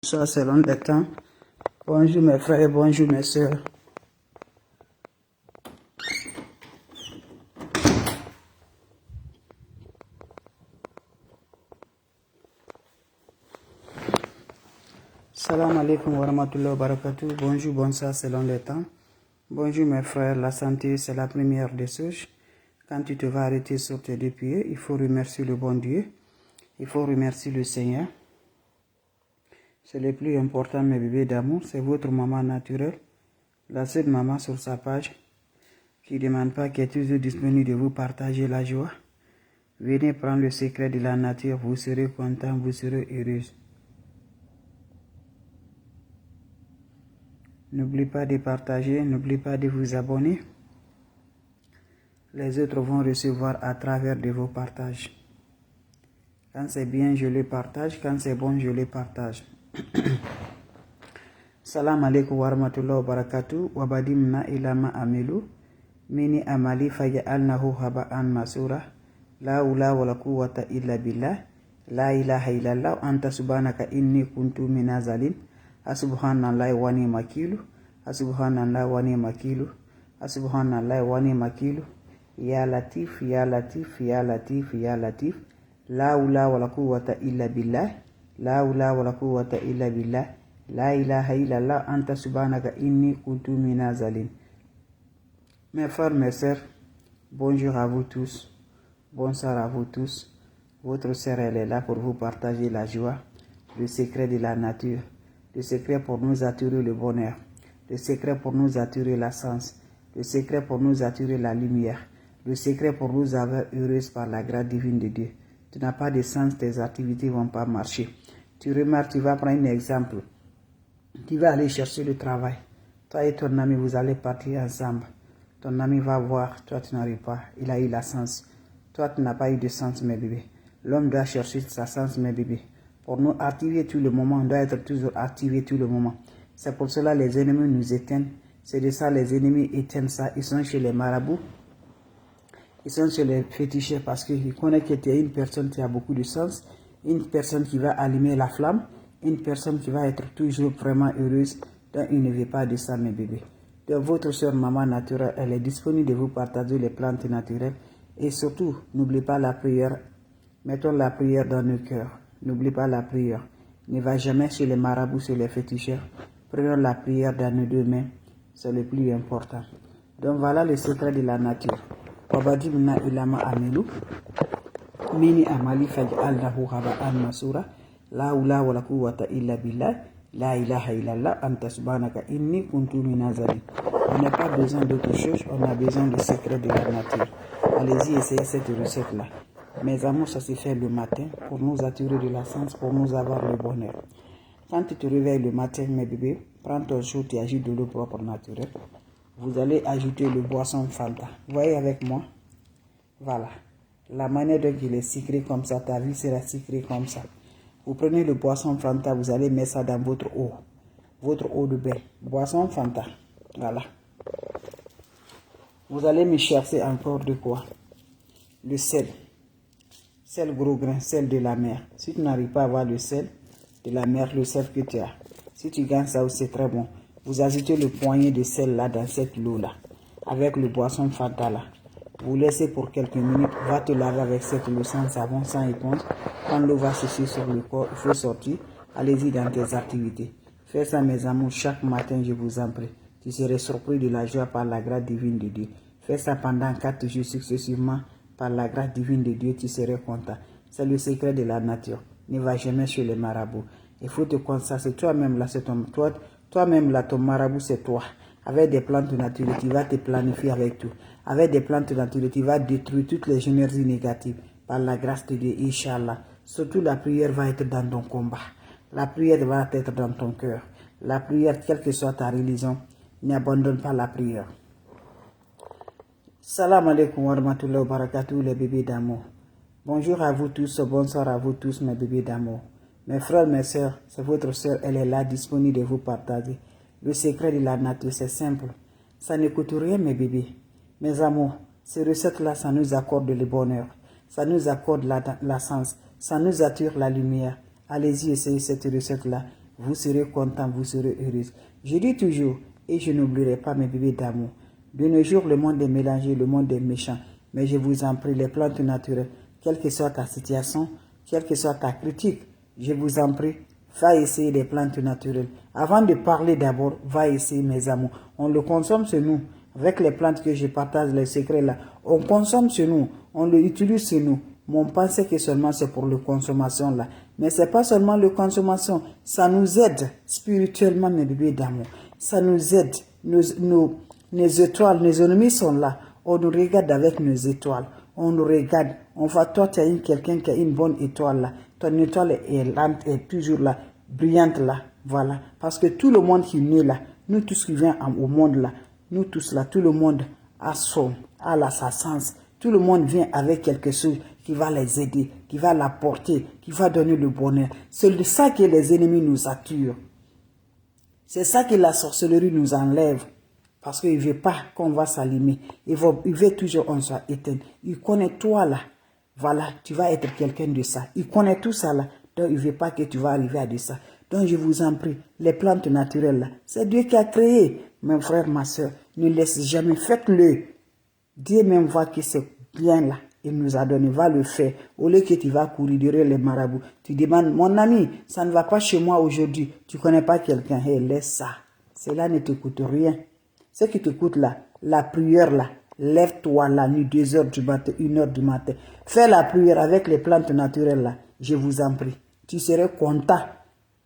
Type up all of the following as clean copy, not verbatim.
Ça, selon le temps. Bonjour mes frères et bonjour mes sœurs. Salam alaikum wa rahmatullahi wa barakatuh. Bonjour, bonsoir selon le temps. Bonjour mes frères, la santé c'est la première des choses. Quand tu te vas arrêter sur tes deux pieds, il faut remercier le bon Dieu. Il faut remercier le Seigneur. C'est le plus important, mes bébés d'amour. C'est votre maman naturelle. La seule maman sur sa page qui ne demande pas, qui est toujours disponible de vous partager la joie. Venez prendre le secret de la nature. Vous serez content, vous serez heureuse. N'oubliez pas de partager, n'oubliez pas de vous abonner. Les autres vont recevoir à travers de vos partages. Quand c'est bien, je le partage. Quand c'est bon, je le partage. Salam alaikum wa rahmatullahi wa barakatuh. Wa badimna ilama amelu. Mini amali faja'alnahu haba'an masura. La ula wa la quwwata illa billah. La ilaha illallah. Anta subhanaka inni kuntu minazalin. Asubhanallah wa ni makilu. Asubhanallah wa ni makilu. Asubhanallah wa ni makilu. Ya latif, ya latif, ya latif, ya latif. La ula wa la quwwata illa billah. La ula wa la quwwata illa billah. La ilaha illallah. Anta subhanaka inni kuntu minazalin. Mes frères, mes sœurs, bonjour à vous tous. Bonsoir à vous tous. Votre sœur, elle est là pour vous partager la joie, le secret de la nature. Le secret pour nous attirer le bonheur, le secret pour nous attirer la sens, le secret pour nous attirer la lumière, le secret pour nous avoir heureuses par la grâce divine de Dieu. Tu n'as pas de sens, tes activités ne vont pas marcher. Tu remarques, tu vas prendre un exemple. Tu vas aller chercher le travail. Toi et ton ami, vous allez partir ensemble. Ton ami va voir, toi tu n'arrives pas, il a eu la sens. Toi tu n'as pas eu de sens, mes bébés. L'homme doit chercher sa sens, mes bébés. Pour nous activer tout le moment, on doit être toujours activé tout le moment. C'est pour cela que les ennemis nous éteignent. C'est de ça les ennemis éteignent ça. Ils sont chez les marabouts. Ils sont chez les féticheurs parce qu'ils connaissent que tu es une personne qui a beaucoup de sens. Une personne qui va allumer la flamme. Une personne qui va être toujours vraiment heureuse. Donc il ne veut pas de ça, mes bébés. Donc votre soeur maman naturelle, elle est disponible de vous partager les plantes naturelles. Et surtout, n'oubliez pas la prière. Mettons la prière dans nos cœurs. N'oublie pas la prière. Ne va jamais chez les marabouts, chez les féticheurs. Prenons la prière dans nos deux mains. C'est le plus important. Donc voilà le secret de la nature. Wabadimna ilama amelu. Mini amali faj'alnahu haba'an masura. La ula wa la quwwata illa billah. La ilaha illallah. Anta subhanaka inni kuntu minazalin. On n'a pas besoin d'autre chose. On a besoin du secret de la nature. Allez-y, essayez cette recette-là. Mes amours, ça se fait le matin pour nous attirer de la sens, pour nous avoir le bonheur. Quand tu te réveilles le matin, mes bébés, prends ton chaud et ajoute de l'eau propre naturelle. Vous allez ajouter le boisson Fanta. Voyez avec moi. Voilà. La manière dont il est sucré comme ça, ta vie sera sucrée comme ça. Vous prenez le boisson Fanta, vous allez mettre ça dans votre eau de bain. Boisson Fanta. Voilà. Vous allez me chercher encore de quoi? Le sel. Sel gros grain, sel de la mer. Si tu n'arrives pas à avoir le sel de la mer, le sel que tu as, si tu gagnes ça aussi, c'est très bon. Vous ajoutez le poignet de sel là dans cette eau là, avec le boisson Fanta là. Vous laissez pour quelques minutes, va te laver avec cette eau sans savon, sans éponge. Quand l'eau va sécher sur le corps, il faut sortir. Allez-y dans tes activités. Faites ça, mes amours, chaque matin, je vous en prie. Tu serai surpris de la joie par la grâce divine de Dieu. Faites ça pendant 4 jours successivement. Par la grâce divine de Dieu, tu serais content. C'est le secret de la nature. Ne va jamais chez les marabouts. Il faut te consacrer. Toi-même là, c'est toi-même là, ton marabout, c'est toi. Avec des plantes naturelles, tu vas te planifier avec tout. Avec des plantes naturelles, tu vas détruire toutes les énergies négatives. Par la grâce de Dieu, Inch'Allah. Surtout la prière va être dans ton combat. La prière va être dans ton cœur. La prière, quelle que soit ta religion, n'abandonne pas la prière. Salam alaikum wa rahmatullahi wa barakatuh, les bébés d'amour. Bonjour à vous tous, bonsoir à vous tous, mes bébés d'amour. Mes frères, mes sœurs, c'est votre sœur, elle est là, disponible de vous partager. Le secret de la nature, c'est simple. Ça ne coûte rien, mes bébés. Mes amours, ces recettes-là, ça nous accorde le bonheur. Ça nous accorde la sens. Ça nous attire la lumière. Allez-y, essayez cette recette-là. vous serez content, vous serez heureuse. Je dis toujours, et je n'oublierai pas mes bébés d'amour. De nos jours, le monde est mélangé, le monde est méchant. Mais je vous en prie, les plantes naturelles, quelle que soit ta situation, quelle que soit ta critique, je vous en prie, va essayer les plantes naturelles. Avant de parler d'abord, va essayer mes amours. On le consomme chez nous. Avec les plantes que je partage, les secrets là, on consomme chez nous, on le utilise chez nous. Mais on pensait que seulement c'est pour la consommation là. Mais c'est pas seulement la consommation, ça nous aide spirituellement mes bébés d'amour. Ça nous aide. Nos étoiles, nos ennemis sont là. On nous regarde avec nos étoiles. On nous regarde. On va, toi, tu as quelqu'un qui a une bonne étoile là. Ton étoile est toujours là, brillante là. Voilà. Parce que tout le monde qui est né là, nous tous qui viennent au monde là, nous tous là, tout le monde a sa sens. Tout le monde vient avec quelque chose qui va les aider, qui va l'apporter, qui va donner le bonheur. C'est de ça que les ennemis nous attirent. C'est ça que la sorcellerie nous enlève. Parce qu'il ne veut pas qu'on va s'allumer. Il veut toujours qu'on soit éteint. Il connaît toi là. Voilà, tu vas être quelqu'un de ça. Il connaît tout ça là. Donc il ne veut pas que tu vas arriver à de ça. Donc je vous en prie, les plantes naturelles là, c'est Dieu qui a créé. Mes frères, ma soeur, ne laissez jamais, faites-le. Dieu même voit que c'est bien là. Il nous a donné, va le faire. Au lieu que tu vas courir derrière les marabouts, tu demandes, mon ami, ça ne va pas chez moi aujourd'hui. Tu ne connais pas quelqu'un. Hey, laisse ça. Cela ne te coûte rien. Ce qui te coûte là, la prière là, lève-toi la nuit, 2 heures du matin, 1 heure du matin. Fais la prière avec les plantes naturelles là. Je vous en prie. Tu serais content.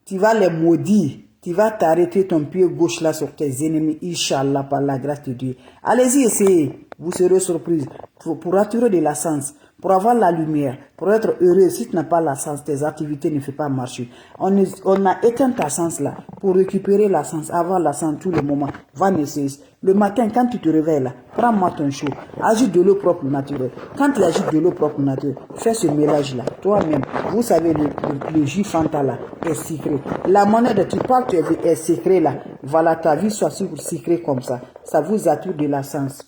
Tu vas les maudire. Tu vas t'arrêter ton pied gauche là sur tes ennemis, Inch'Allah, par la grâce de Dieu. Allez-y, essayez. Vous serez surprise. Pour attirer de la sens, pour avoir la lumière, pour être heureux. Si tu n'as pas la sens, tes activités ne font pas marcher. On a éteint ta sens là pour récupérer la sens, avoir la sens tout le moment. Va essayer. Le matin, quand tu te réveilles là, prends-moi ton chaud. Ajoute de l'eau propre naturelle. Quand tu ajoutes de l'eau propre naturelle, fais ce mélange là. Toi-même, vous savez, le jus Fanta là est sucré. La monnaie de tu parles, tu es sucré là. Voilà, ta vie soit sucrée comme ça. Ça vous attire de la sens.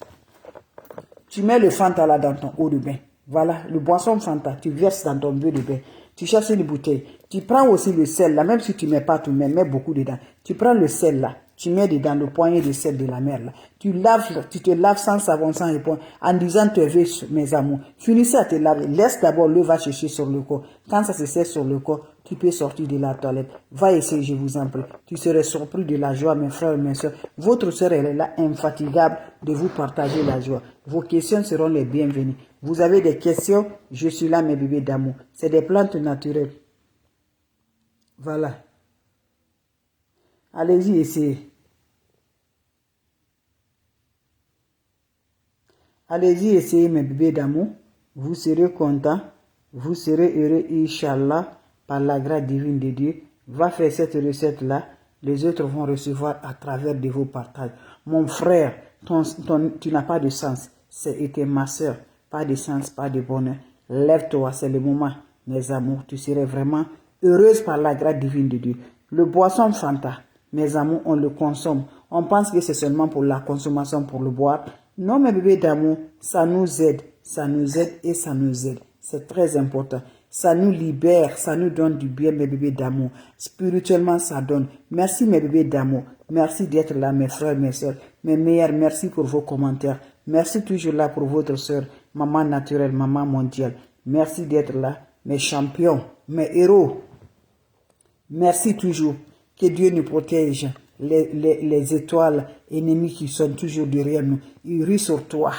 Tu mets le Fanta là dans ton eau de bain. Voilà, le boisson Fanta, tu verses dans ton eau de bain. Tu cherches une bouteille. Tu prends aussi le sel là, même si tu ne mets pas tout, mais mets beaucoup dedans. Tu prends le sel là, tu mets dedans le poignet de sel de la mer là. Tu te laves sans savon, sans éponge, en disant tes vœux, mes amours. Finissez à te laver. Laisse d'abord l'eau va chercher sur le corps. Quand ça se sèche sur le corps, tu peux sortir de la toilette. Va essayer, je vous en prie. Tu serais surpris de la joie, mes frères et mes soeurs. Votre soeur, elle est là, infatigable de vous partager la joie. Vos questions seront les bienvenues. Vous avez des questions, je suis là, mes bébés d'amour. C'est des plantes naturelles. Voilà. Allez-y, essayez. Allez-y, essayez, mes bébés d'amour. Vous serez contents. Vous serez heureux, Inch'Allah, par la grâce divine de Dieu. Va faire cette recette-là. Les autres vont recevoir à travers de vos partages. Mon frère, tu n'as pas de sens. C'était ma soeur. Pas de sens, pas de bonheur. Lève-toi, c'est le moment, mes amours. Tu serais vraiment heureuse par la grâce divine de Dieu. Le boisson Fanta, mes amours, on le consomme. On pense que c'est seulement pour la consommation, pour le boire. Non, mes bébés d'amour, ça nous aide. Ça nous aide et ça nous aide. C'est très important. Ça nous libère, ça nous donne du bien, mes bébés d'amour. Spirituellement, ça donne. Merci, mes bébés d'amour. Merci d'être là, mes frères, mes soeurs. Mes meilleurs, merci pour vos commentaires. Merci toujours là pour votre soeur, maman naturelle, maman mondiale. Merci d'être là, mes champions, mes héros. Merci toujours. Que Dieu nous protège. Les étoiles ennemies qui sont toujours derrière nous. Ils rient sur toi.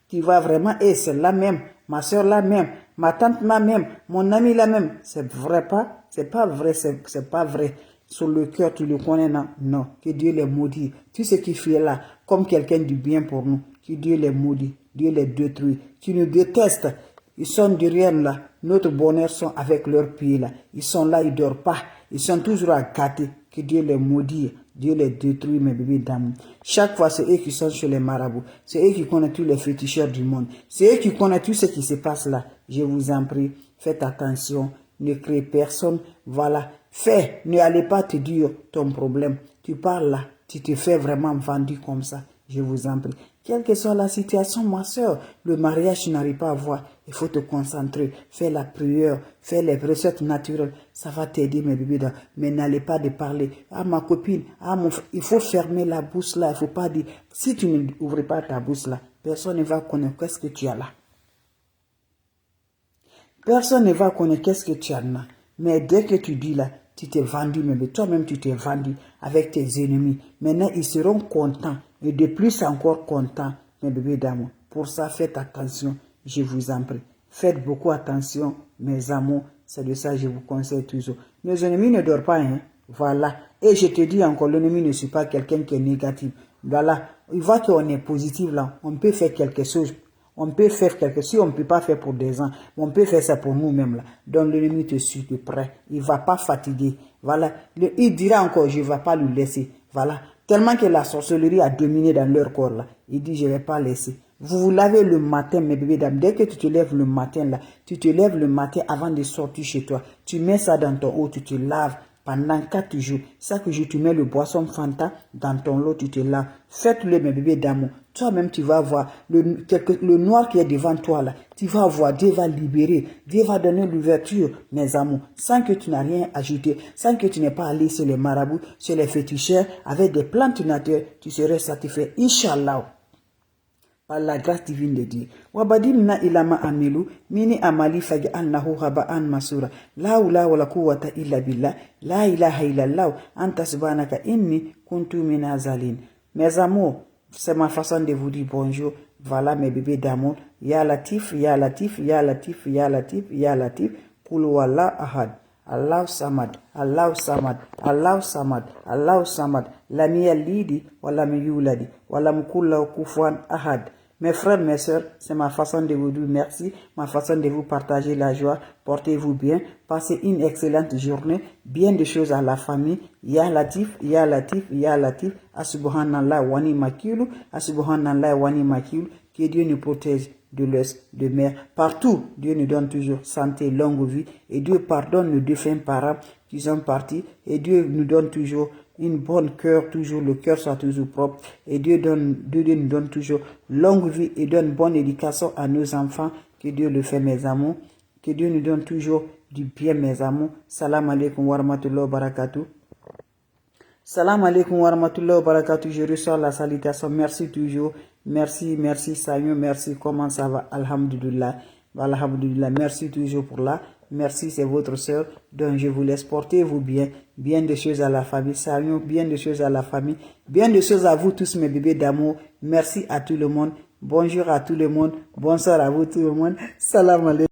Tu vas vraiment, et c'est là même, ma soeur là même, ma tante là même, mon ami là même. C'est vrai pas? C'est pas vrai, c'est pas vrai. Sur le cœur, tu le connais, non? Non. Que Dieu les maudit. Tout ce qui fait là, comme quelqu'un du bien pour nous. Que Dieu les maudit. Dieu les détruit. Tu nous détestes. Ils sont derrière là. Notre bonheur sont avec leurs pieds là. Ils sont là, ils ne dorment pas. Ils sont toujours à gâter. Que Dieu les maudit. Dieu les détruit, mes bébés d'amour. Chaque fois, c'est eux qui sont chez les marabouts. C'est eux qui connaissent tous les féticheurs du monde. C'est eux qui connaissent tout ce qui se passe là. Je vous en prie, faites attention. Ne créez personne. Voilà. Fais. Ne allez pas te dire ton problème. Tu parles là. Tu te fais vraiment vendu comme ça. Je vous en prie. Quelle que soit la situation, ma soeur, le mariage, tu n'arrives pas à voir. Il faut te concentrer, fais la prière, fais les recettes naturelles. Ça va t'aider, mes bébés. Mais n'allez pas de parler. Ah, ma copine, ah, il faut fermer la bouche là. Il faut pas dire. Si tu n'ouvres pas ta bouche là, personne ne va connaître qu'est-ce que tu as là. Personne ne va connaître qu'est-ce que tu as là. Mais dès que tu dis là, tu t'es vendu, mais toi-même tu t'es vendu avec tes ennemis. Maintenant, ils seront contents et de plus encore contents, mes bébés d'amour. Pour ça, faites attention, je vous en prie. Faites beaucoup attention, mes amours. C'est de ça que je vous conseille toujours. Nos ennemis ne dorment pas, hein. Voilà. Et je te dis encore, l'ennemi ne suit pas quelqu'un qui est négatif. Voilà. Il voit qu'on est positif là. On peut faire quelque chose. On peut faire quelque chose, si on ne peut pas faire pour des gens, on peut faire ça pour nous-mêmes là. Donc l'ennemi te suit de près, il ne va pas fatiguer. Voilà, il dira encore, je ne vais pas lui laisser. Voilà, tellement que la sorcellerie a dominé dans leur corps là. Il dit, je ne vais pas laisser. Vous vous lavez le matin, mes bébés dames. Dès que tu te lèves le matin là, tu te lèves le matin avant de sortir chez toi. Tu mets ça dans ton eau, tu te laves. Pendant 4 jours, chaque jour, tu mets le boisson Fanta dans ton lot, tu te laves. Faites-le, mes bébés d'amour. Toi-même, tu vas voir le noir qui est devant toi, là. Tu vas voir, Dieu va libérer. Dieu va donner l'ouverture, mes amours, sans que tu n'as rien ajouté, sans que tu n'aies pas allé sur les marabouts, sur les féticheurs, avec des plantes naturelles, tu serais satisfait. Inch'Allah. Par la grâce divine de Dieu. Wabadimna ilama amilu mini amali faj'alnahu haba'an masura. La hawla wala quwwata illa billah. La ilaha illallah. Anta subhanaka inni kuntu minazalin. Mes amours, c'est ma façon de vous dire bonjour. Voilà mes bébés d'amour. Ya Latif, Ya Latif, Ya Latif, Ya Latif, Ya Latif. Qul huwallahu ahad. Allah samad, Allah samad, Allah samad, Allah samad, lam yalidi, wa lam yuladi, wa lam yakul lahu kufuwan ahad. Mes frères, mes sœurs, c'est ma façon de vous dire merci, ma façon de vous partager la joie. Portez-vous bien, passez une excellente journée, bien de choses à la famille. Ya Latif, Ya Latif, Ya Latif, Asubhanallah wa ni makilu, Asubhanallah wa ni makilu. Que Dieu nous protège de l'Est, de mer. Partout, Dieu nous donne toujours santé, longue vie. Et Dieu pardonne nos défunts parents qui sont partis. Et Dieu nous donne toujours une bonne cœur, toujours le cœur soit toujours propre. Et Dieu nous donne toujours longue vie et donne bonne éducation à nos enfants. Que Dieu le fait, mes amours. Que Dieu nous donne toujours du bien, mes amours. Salam alaikum wa rahmatullahi wa barakatuh. Salam alaikum wa rahmatullahi wa barakatuh. Je reçois la salutation. Merci toujours. Merci, merci Seigneur, merci. Comment ça va? Alhamdulillah. Alhamdulillah. Merci toujours pour là. Merci, c'est votre soeur. Donc je vous laisse, portez-vous bien. Bien de choses à la famille. Seigneur, bien de choses à la famille. Bien de choses à vous tous mes bébés d'amour. Merci à tout le monde. Bonjour à tout le monde. Bonsoir à vous tout le monde. Salam alaikum.